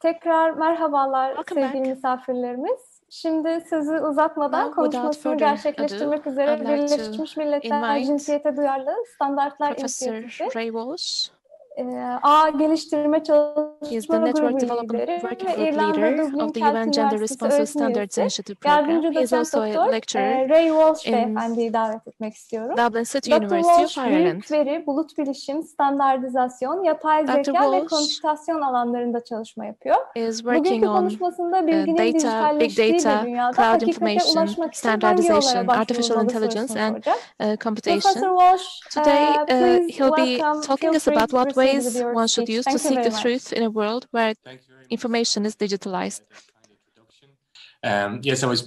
Tekrar merhabalar Welcome sevgili back. misafirlerimiz. Şimdi sözü uzatmadan Now, without konuşmasını further ado, gerçekleştirmek I'd üzere like to Birleşmiş Milletler invite Cinsiyete Duyarlı Standartlar Professor İnisiyatifi Ray Walsh. A Geliştirme He is the Çalışma Network Grubu Development lideri Working ve Group İrlanda leader Dublin of the Kelt UN Gender Üniversitesi Responsive öğretim Standards üyesi, Initiative program. yardımcı He is doçent also a doktor lecturer Ray Walsh in beyefendiyi davet etmek istiyorum. Dublin City Dr. University of Walsh, Ireland. büyük veri, bulut bilişim, standartizasyon, yapay Dr. zeka ve Walsh komputasyon alanlarında çalışma yapıyor. is working Bugünkü on konuşmasında bilginin data, big dijitalleştiği bir data, dünyada cloud hakikate information, ulaşmak için hangi yollara standardization, artificial başvurulmalı intelligence, sorusunu and soracak. Professor computation. Walsh, Today, please he'll be welcome. talking Feel us free about to what proceed with ways your one should speech. use to Thank you seek very the much. truth in a world where information is digitalized. Yes, I was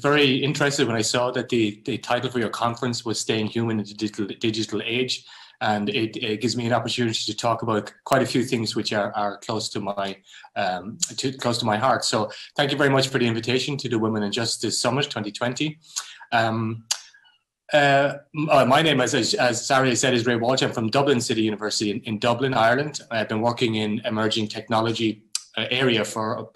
very interested when I saw that the title for your conference was "Staying Human in the Digital Age," and it gives me an opportunity to talk about quite a few things which are close to my heart. So, thank you very much for the invitation to the Women in Justice Summit 2020. My name, as Sari said, is Ray Walsh. I'm from Dublin City University in Dublin, Ireland. I've been working in emerging technology area for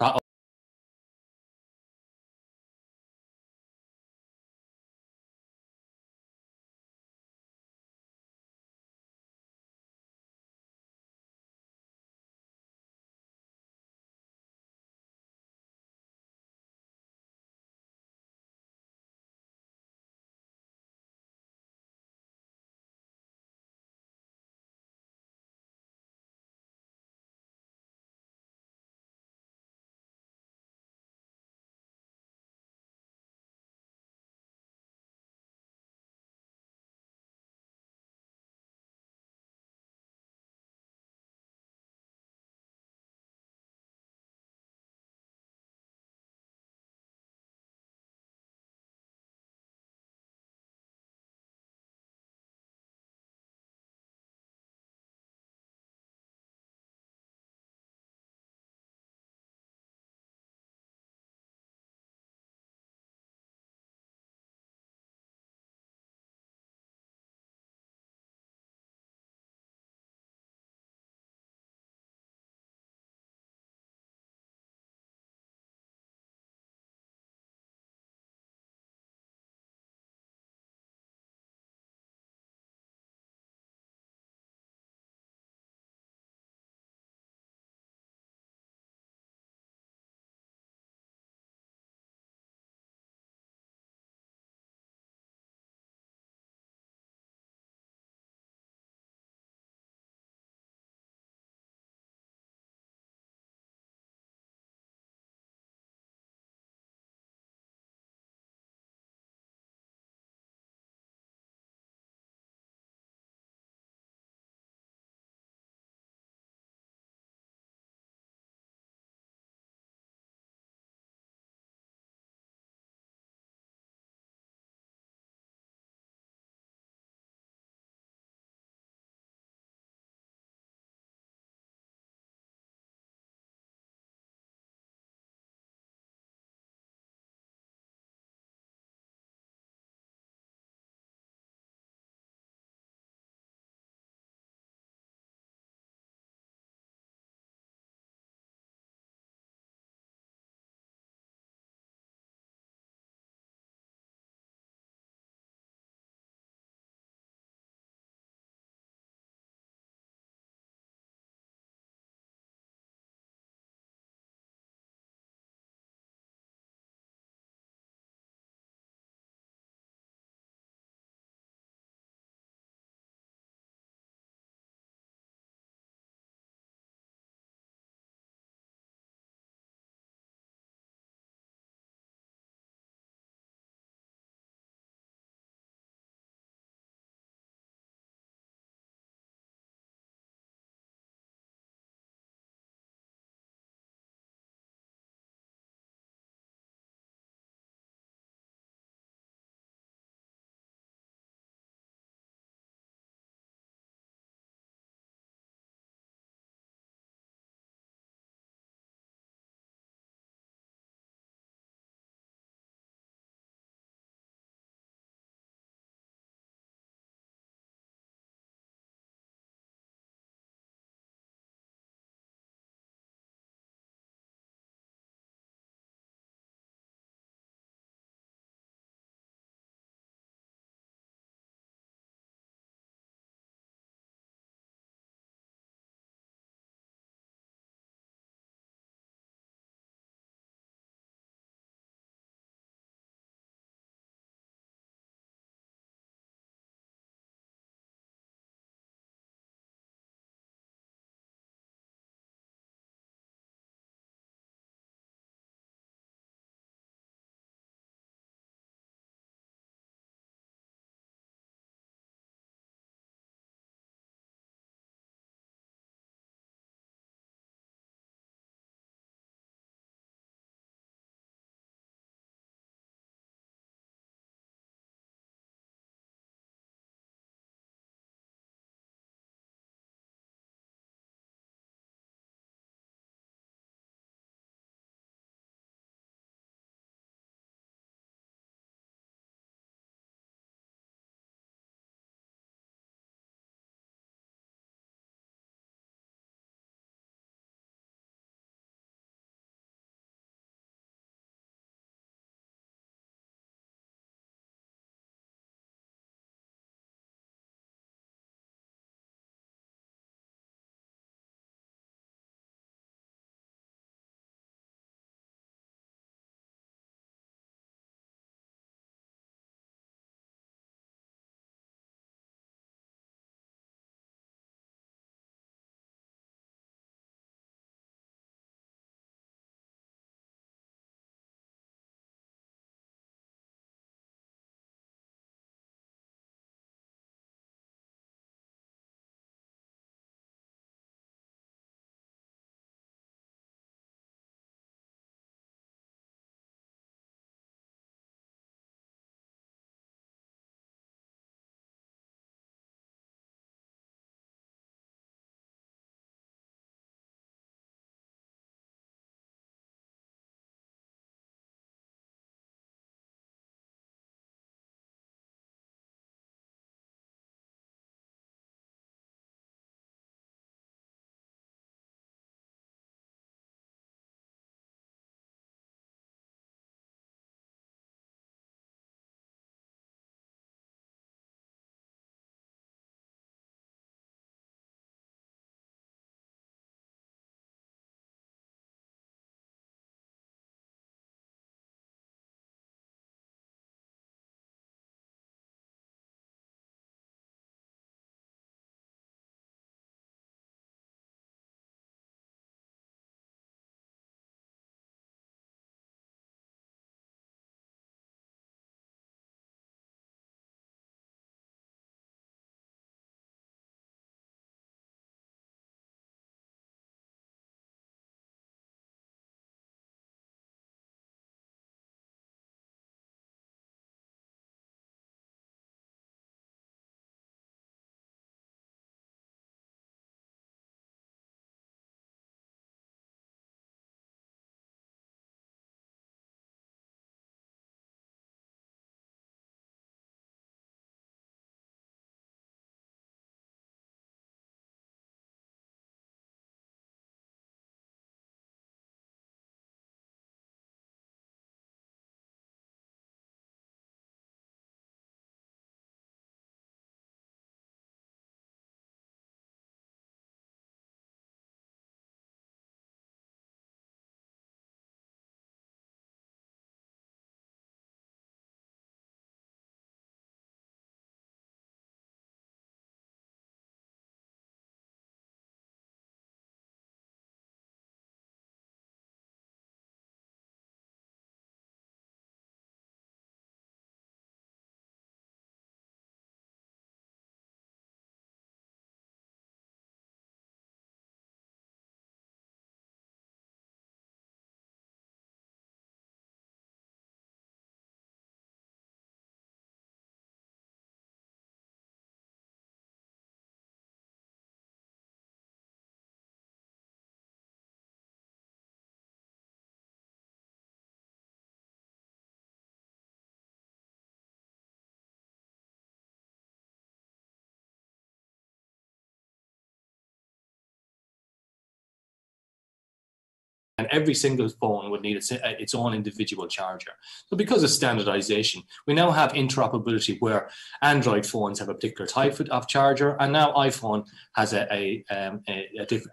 and every single phone would need its own individual charger. So because of standardization, we now have interoperability where Android phones have a particular type of charger, and now iPhone has a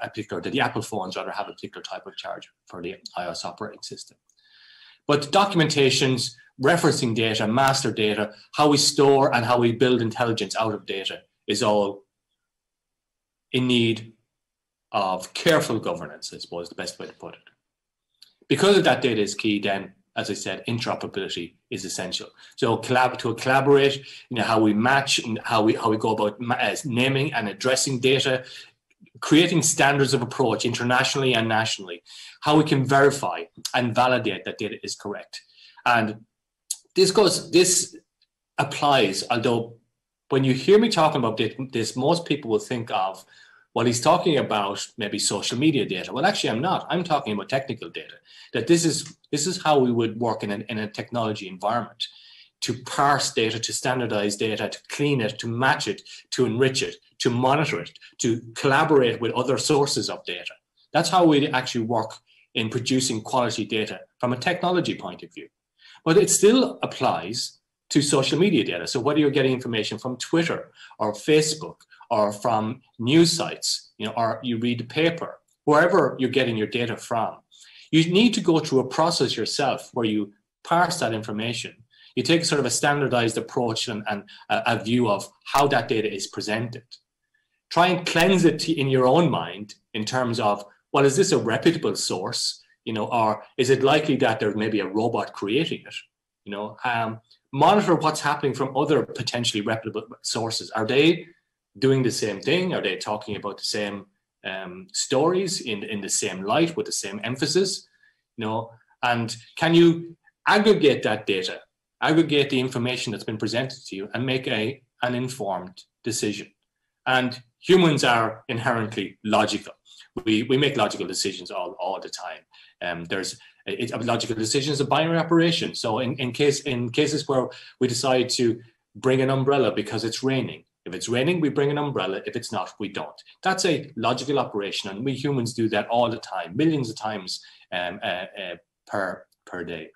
particular, the Apple phones rather have a particular type of charger for the iOS operating system. But documentations, referencing data, master data, how we store and how we build intelligence out of data is all in need of careful governance, I suppose, the best way to put it. Because that data is key, then, as I said, interoperability is essential. So to collaborate, how we match and how we go about naming and addressing data, creating standards of approach internationally and nationally, how we can verify and validate that data is correct. And this applies, although when you hear me talking about this, most people will think of, well, he's talking about maybe social media data. Well, actually, I'm not. I'm talking about technical data. That this is how we would work in a technology environment, to parse data, to standardize data, to clean it, to match it, to enrich it, to monitor it, to collaborate with other sources of data. That's how we actually work in producing quality data from a technology point of view. But it still applies to social media data. So whether you're getting information from Twitter or Facebook or from news sites, or you read the paper, wherever you're getting your data from, you need to go through a process yourself where you parse that information. You take sort of a standardized approach and a view of how that data is presented. Try and cleanse it in your own mind in terms of, well, is this a reputable source? Or is it likely that there may be a robot creating it? Monitor what's happening from other potentially reputable sources. Are they doing the same thing? Are they talking about the same stories in the same light with the same emphasis? And can you aggregate that data, aggregate the information that's been presented to you, and make an informed decision? And humans are inherently logical. We make logical decisions all the time. A logical decision is a binary operation. So in cases where we decide to bring an umbrella because it's raining, if it's raining, we bring an umbrella. If it's not, we don't. That's a logical operation, and we humans do that all the time, millions of times per day.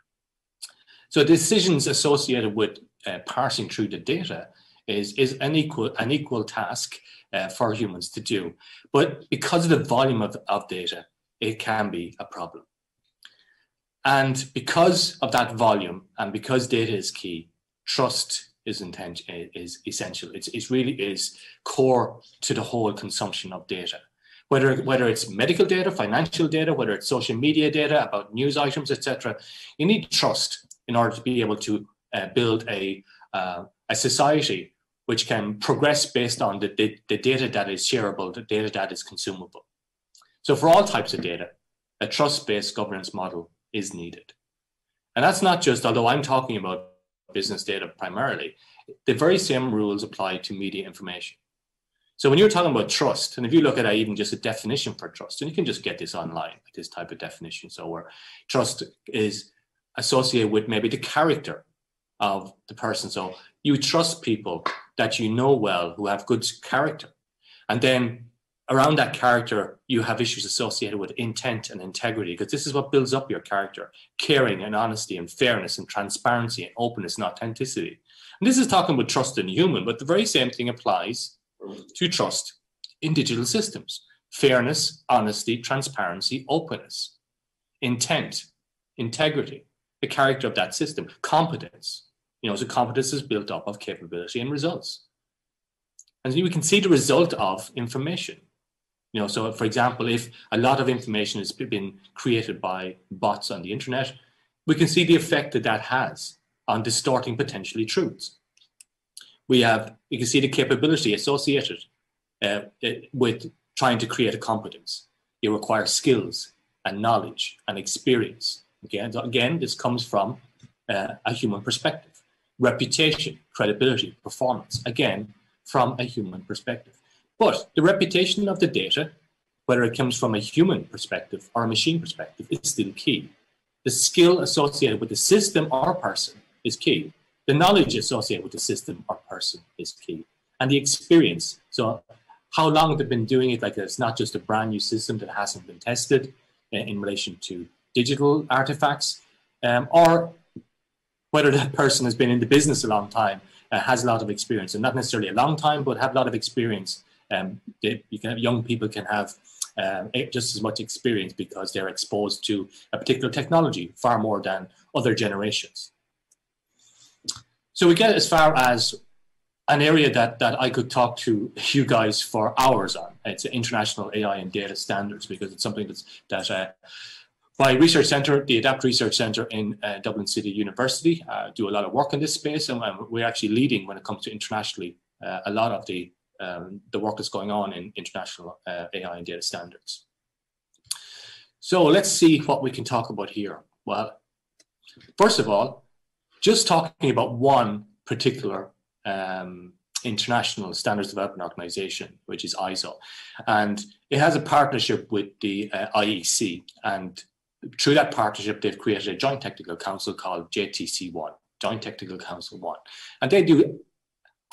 So decisions associated with parsing through the data is an equal task for humans to do. But because of the volume of data, it can be a problem. And because of that volume, and because data is key, trust is essential. It really is core to the whole consumption of data. Whether it's medical data, financial data, whether it's social media data about news items, etc., you need trust in order to be able to build a society which can progress based on the data that is shareable, the data that is consumable. So for all types of data, a trust-based governance model is needed. And that's not just, although I'm talking about business data primarily, the very same rules apply to media information. So when you're talking about trust, and if you look at even just a definition for trust, and you can just get this online, this type of definition, so where trust is associated with maybe the character of the person. So you trust people that you know well, who have good character. And then around that character, you have issues associated with intent and integrity, because this is what builds up your character: caring and honesty and fairness and transparency and openness and authenticity. And this is talking about trust in human, but the very same thing applies to trust in digital systems: fairness, honesty, transparency, openness, intent, integrity, the character of that system, competence. So competence is built up of capability and results. And we can see the result of information. So for example, if a lot of information has been created by bots on the internet, we can see the effect that has on distorting potentially truths. You can see the capability associated with trying to create a competence. You require skills and knowledge and experience. Again, this comes from a human perspective. Reputation, credibility, performance, again, from a human perspective. But the reputation of the data, whether it comes from a human perspective or a machine perspective, is still key. The skill associated with the system or person is key. The knowledge associated with the system or person is key. And the experience. So how long they've been doing it, like it's not just a brand new system that hasn't been tested. in relation to digital artifacts, or whether that person has been in the business a long time, has a lot of experience, and not necessarily a long time, but have a lot of experience. Young people can have just as much experience because they're exposed to a particular technology far more than other generations. So we get as far as an area that I could talk to you guys for hours on. It's international AI and data standards, because it's something that my research centre, the ADAPT Research Centre in Dublin City University, do a lot of work in this space, and we're actually leading when it comes to internationally a lot of the work that's going on in international AI and data standards. So let's see what we can talk about here. Well, first of all, just talking about one particular international standards development organization, which is ISO, and it has a partnership with the IEC, and through that partnership they've created a joint technical council called JTC1, Joint Technical Council 1, and they do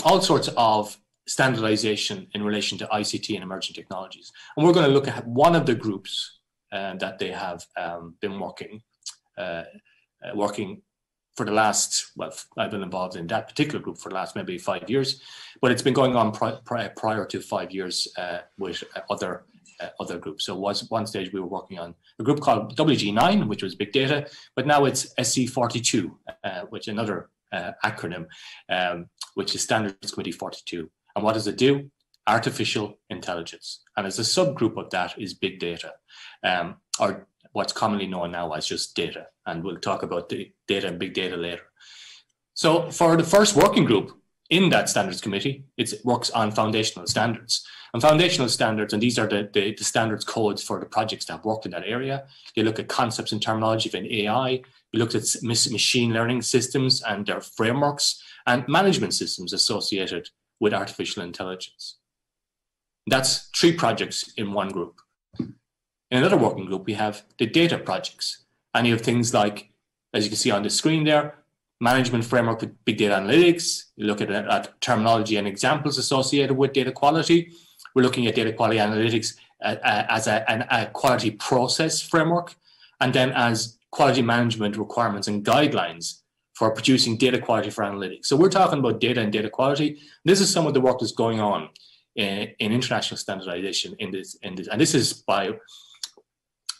all sorts of standardization in relation to ICT and emerging technologies. And we're going to look at one of the groups that they have been working for the last, well, I've been involved in that particular group for the last maybe 5 years, but it's been going on prior to 5 years with other groups. So one stage we were working on a group called WG9, which was big data, but now it's SC42, which is another acronym, which is Standards Committee 42. And what does it do? Artificial intelligence. And as a subgroup of that is big data, or what's commonly known now as just data. And we'll talk about the data and big data later. So for the first working group in that standards committee, it works on foundational standards. And foundational standards, and these are the standards codes for the projects that have worked in that area. They look at concepts and terminology in AI. We looked at machine learning systems and their frameworks and management systems associated with artificial intelligence. That's 3 projects in one group. In another working group, we have the data projects. And you have things like, as you can see on the screen there, management framework with big data analytics. You look at terminology and examples associated with data quality. We're looking at data quality analytics as a quality process framework, and then as quality management requirements and guidelines for producing data quality for analytics. So we're talking about data and data quality. This is some of the work that's going on in international standardization in this, and this is by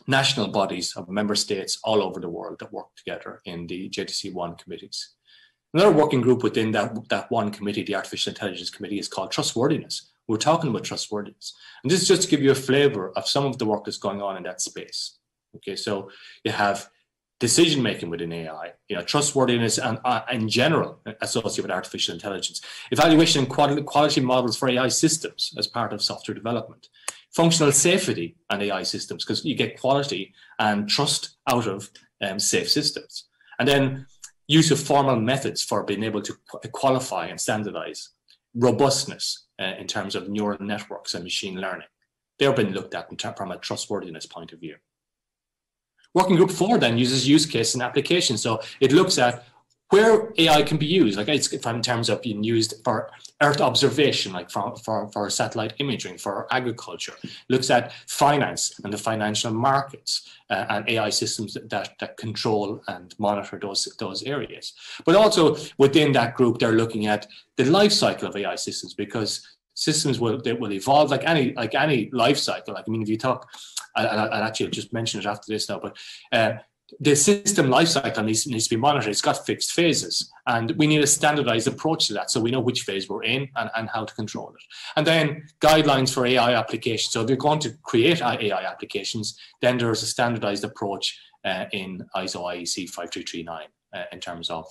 national bodies of member states all over the world that work together in the JTC1 committees. Another working group within that one committee, the Artificial Intelligence Committee, is called Trustworthiness. We're talking about trustworthiness. And this is just to give you a flavor of some of the work that's going on in that space. Okay, so you have decision-making within AI, trustworthiness and in general associated with artificial intelligence, evaluation and quality models for AI systems as part of software development, functional safety and AI systems, because you get quality and trust out of safe systems. And then use of formal methods for being able to qualify and standardize, robustness in terms of neural networks and machine learning. They've been looked at from a trustworthiness point of view. Working group 4 then uses use case and application. So it looks at where AI can be used, like it's in terms of being used for Earth observation, like for satellite imaging, for agriculture. Looks at finance and the financial markets and AI systems that control and monitor those areas. But also within that group, they're looking at the life cycle of AI systems, because systems will evolve like any life cycle. Like, I mean, if you talk, I'll actually just mention it after this now, but the system life cycle needs to be monitored. It's got fixed phases, and we need a standardized approach to that so we know which phase we're in and how to control it. And then guidelines for AI applications. So if you're going to create AI applications, then there's a standardized approach in ISO IEC 5339 in terms of,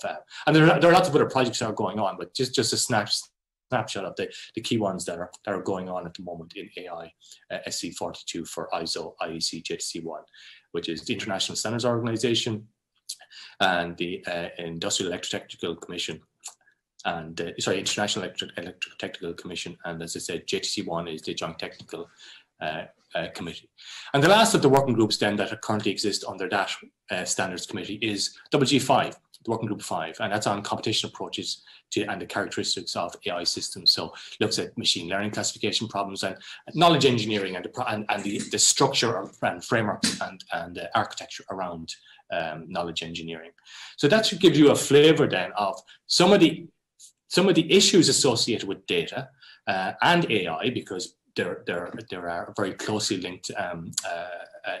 and there are lots of other projects that are going on, but just a snapshot of the key ones that are going on at the moment in AI SC42 for ISO IEC JTC1, which is the International Standards Organization and the Industrial Electrotechnical Commission, and International Electrotechnical Commission, and as I said, JTC1 is the Joint Technical Committee. And the last of the working groups then that currently exist under that Standards Committee is WG5, the Working Group 5, and that's on competition approaches and the characteristics of AI systems. So looks at machine learning classification problems and knowledge engineering and the structure and frameworks and architecture around knowledge engineering. So that should give you a flavor then of some of the issues associated with data and AI, because there are very closely linked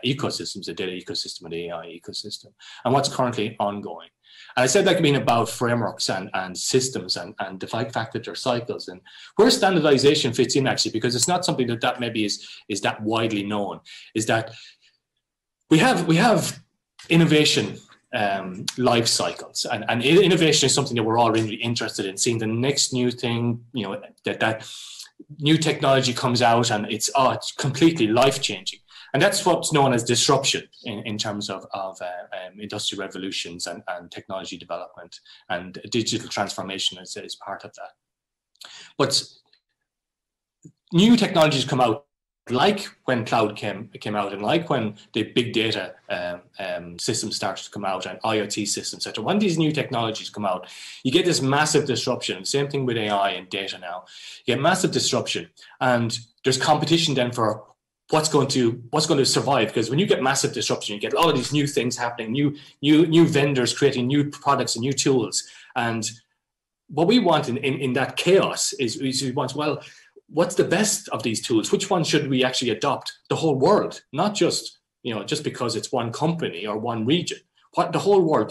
ecosystems, the data ecosystem and the AI ecosystem, and what's currently ongoing. And I said that being about frameworks and systems and the fact that they're cycles, and where standardization fits in actually, because it's not something that maybe is that widely known, is that we have innovation life cycles, and innovation is something that we're all really interested in, seeing the next new thing, you know, that new technology comes out and it's completely life-changing. And that's what's known as disruption in terms of industrial revolutions and technology development, and digital transformation is part of that. But new technologies come out, like when cloud came out, and like when the big data systems started to come out, and IoT systems, etc. When these new technologies come out, you get this massive disruption. Same thing with AI and data now. You get massive disruption, and there's competition then for what's going to survive. Because when you get massive disruption, you get all of these new things happening, new vendors creating new products and new tools. And what we want in that chaos is we want, well, what's the best of these tools? Which one should we actually adopt? The whole world, not just, you know, just because it's one company or one region. What the whole world?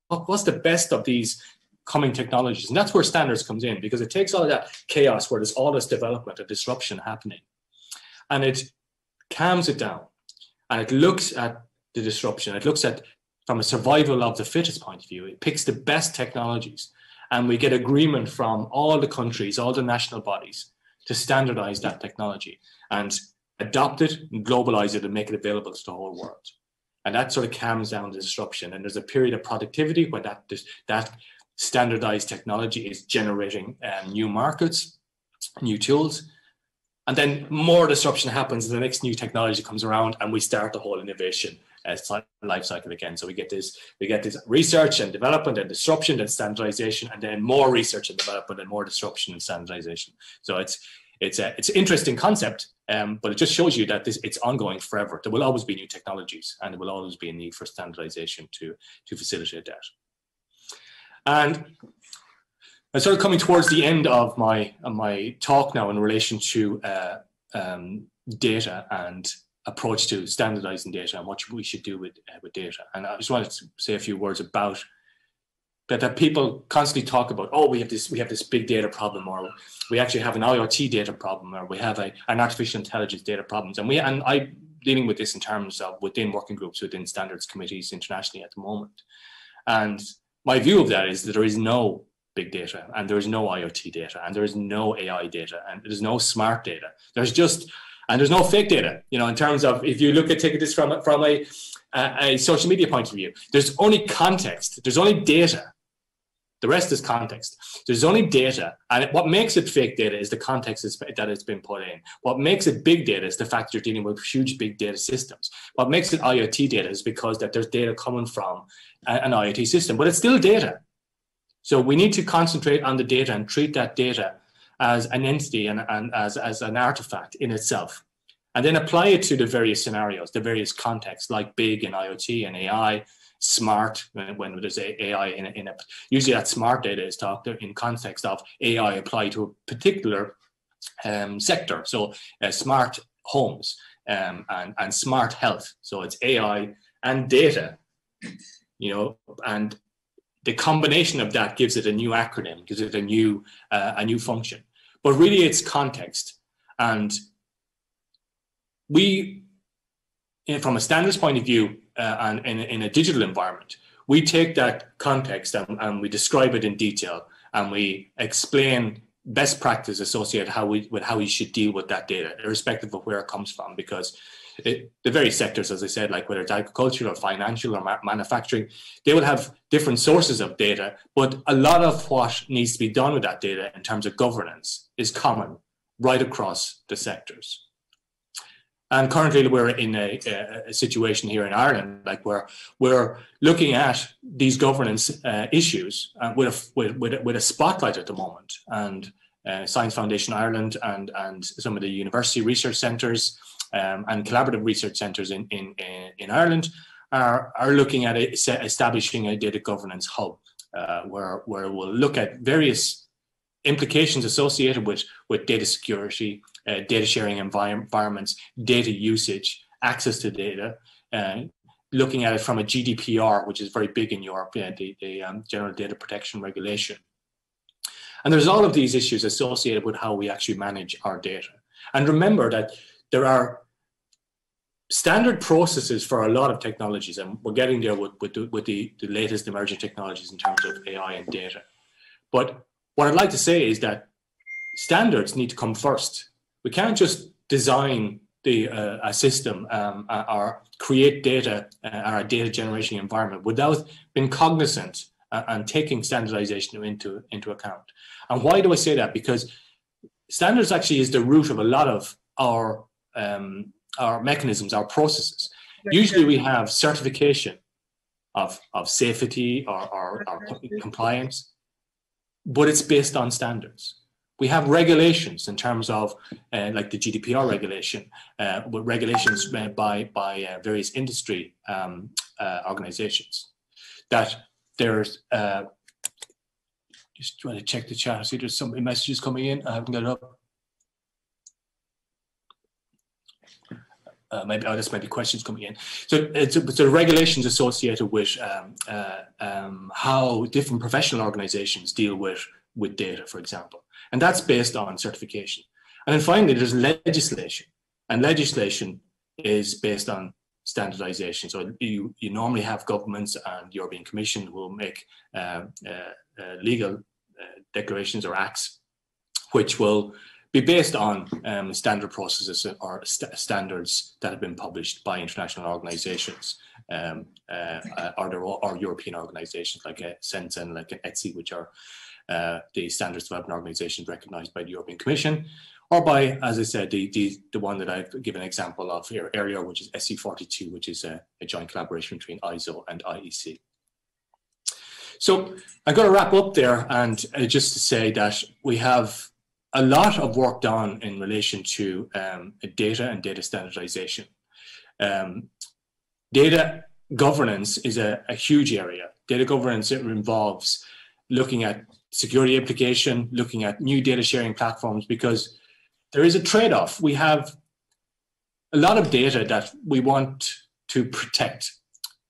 What's the best of these coming technologies? And that's where standards comes in, because it takes all of that chaos where there's all this development and disruption happening, and it calms it down, and it looks at the disruption. It looks at from a survival of the fittest point of view. It picks the best technologies, and we get agreement from all the countries, all the national bodies, to standardize that technology and adopt it and globalize it and make it available to the whole world. And that sort of calms down the disruption. And there's a period of productivity where that standardized technology is generating new markets, new tools. And then more disruption happens, the next new technology comes around, and we start the whole innovation life cycle again. So we get this research and development and disruption and standardization, and then more research and development and more disruption and standardization. So it's an interesting concept, but it just shows you that it's ongoing forever. There will always be new technologies, and there will always be a need for standardization to facilitate that. And I'm sort of coming towards the end of my talk now in relation to data and approach to standardizing data and what we should do with data. And I just wanted to say a few words about that people constantly talk about, oh, we have this big data problem, or we actually have an IoT data problem, or we have an artificial intelligence data problems. And I'm dealing with this in terms of within working groups, within standards committees internationally at the moment. And my view of that is that there is no big data, and there is no IoT data, and there is no AI data, and there's no smart data. There's no fake data, you know, in terms of, if you look at taking this from a social media point of view, there's only context, there's only data. The rest is context. There's only data, and what makes it fake data is the context that it's been put in. What makes it big data is the fact you're dealing with huge big data systems. What makes it IoT data is because that there's data coming from an IoT system, but it's still data. So we need to concentrate on the data and treat that data as an entity and as an artifact in itself, and then apply it to the various scenarios, the various contexts, like big and IoT and AI, smart, when there's AI in it. Usually that smart data is talked in context of AI applied to a particular sector. So smart homes and smart health. So it's AI and data, you know, and the combination of that gives it a new acronym, gives it a new function. But really it's context. And we, from a standards point of view, and in a digital environment, we take that context and we describe it in detail, and we explain best practice associated with how we should deal with that data, irrespective of where it comes from, because the various sectors, as I said, like whether it's agriculture or financial or manufacturing, they will have different sources of data, but a lot of what needs to be done with that data in terms of governance is common right across the sectors. And currently we're in a situation here in Ireland, like where we're looking at these governance issues with a spotlight at the moment. And Science Foundation Ireland and some of the university research centres and collaborative research centres in Ireland are looking at establishing a data governance hub where we'll look at various implications associated with data security, data sharing environments, data usage, access to data, looking at it from a GDPR, which is very big in Europe, the General Data Protection Regulation. And there's all of these issues associated with how we actually manage our data. And remember that there are standard processes for a lot of technologies, and we're getting there with the latest emerging technologies in terms of AI and data. But what I'd like to say is that standards need to come first. We can't just design a system or create data or a data generation environment without being cognizant and taking standardization into account. And why do I say that? Because standards actually is the root of a lot of our mechanisms, our processes. Usually we have certification of safety or compliance, but it's based on standards. We have regulations in terms of like the GDPR regulation, with regulations by various industry organizations. That there's just trying to check the chat. I see there's some messages coming in. I haven't got it up. Maybe this might be questions coming in. So it's regulations associated with how different professional organizations deal with data, for example. And that's based on certification. And then finally, there's legislation. And legislation is based on standardization. So you normally have governments and the European Commission who will make legal declarations or acts, which will be based on standard processes or standards that have been published by international organizations or European organizations like SENS and like ASST, which are the standards development organizations recognized by the European Commission, or by, as I said, the one that I've given an example of here earlier, which is SC42, which is a joint collaboration between ISO and IEC. So I'm going to wrap up there, and just to say that we have a lot of work done in relation to data and data standardization. Data governance is a huge area. Data governance, it involves looking at security implication, looking at new data sharing platforms, because there is a trade-off. We have a lot of data that we want to protect.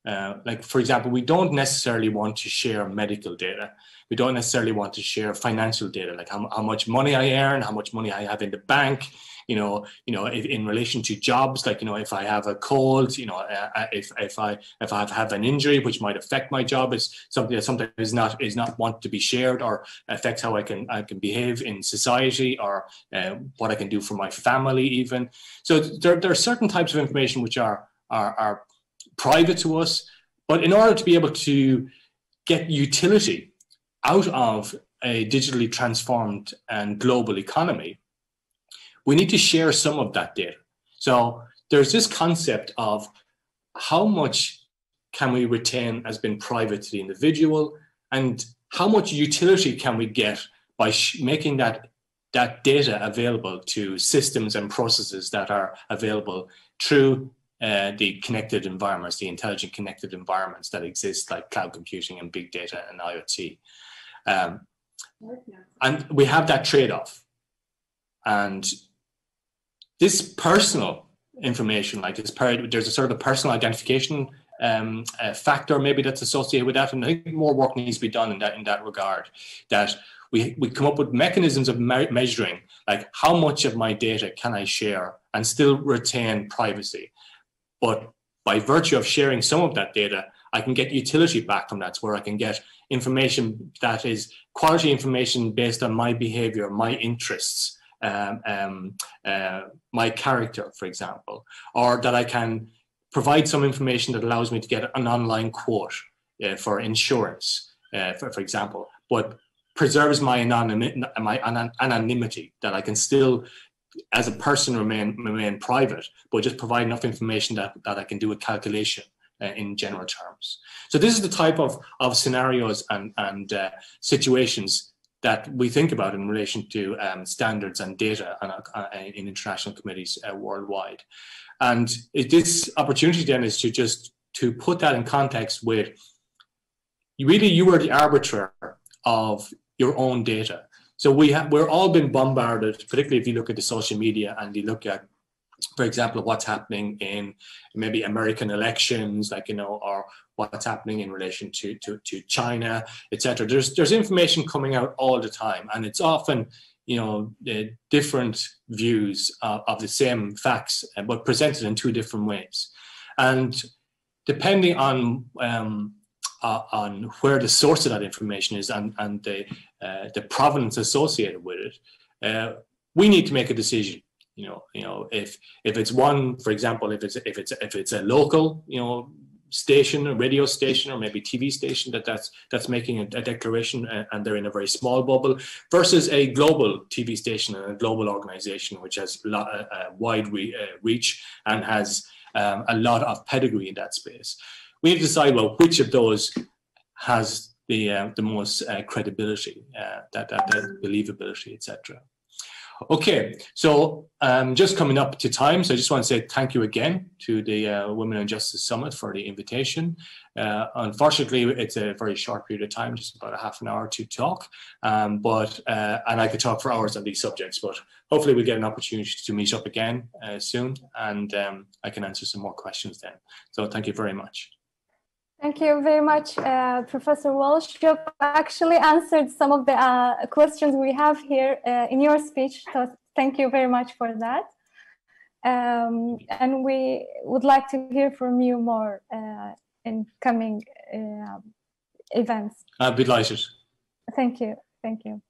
Like, for example, we don't necessarily want to share medical data. We don't necessarily want to share financial data, like how much money I earn, how much money I have in the bank, in relation to jobs, like, if I have a cold, if I have an injury which might affect my job, is something that sometimes is not want to be shared, or affects how I can behave in society, or what I can do for my family even. So there are certain types of information which are private to us, but in order to be able to get utility out of a digitally transformed and global economy, we need to share some of that data. So there's this concept of how much can we retain as being private to the individual, and how much utility can we get by making that data available to systems and processes that are available through the connected environments, the intelligent connected environments that exist, like cloud computing and big data and IoT. And we have that trade-off. And this personal information, like there's a sort of a personal identification factor maybe that's associated with that. And I think more work needs to be done in that regard, that we come up with mechanisms of measuring, like how much of my data can I share and still retain privacy. But by virtue of sharing some of that data, I can get utility back from that, where I can get information that is quality information based on my behavior, my interests, my character, for example, or that I can provide some information that allows me to get an online quote for insurance, for example, but preserves my anonymity, that I can still as a person remain private, but just provide enough information that I can do a calculation in general terms. So this is the type of scenarios and situations that we think about in relation to standards and data in international committees worldwide. And this opportunity then is to put that in context with, you are the arbiter of your own data. So we're all been bombarded, particularly if you look at the social media and you look at, for example, what's happening in maybe American elections, like, or what's happening in relation to China, etc. There's information coming out all the time, and it's often, different views of the same facts, but presented in two different ways. And depending on where the source of that information is and the provenance associated with it, we need to make a decision. If it's one, for example, if it's a local, station, a radio station, or maybe TV station that's making a declaration, and they're in a very small bubble, versus a global TV station and a global organization which has a wide reach and has a lot of pedigree in that space. We need to decide, well, which of those has the most credibility, that believability, etc. Okay, so just coming up to time, so I just want to say thank you again to the Women and Justice Summit for the invitation. Unfortunately, it's a very short period of time, just about a half an hour to talk, and I could talk for hours on these subjects, but hopefully we'll get an opportunity to meet up again soon, and I can answer some more questions then. So thank you very much. Thank you very much, Professor Walsh. You actually answered some of the questions we have here in your speech, so thank you very much for that. And we would like to hear from you more in coming events. I'd be delighted. Thank you. Thank you.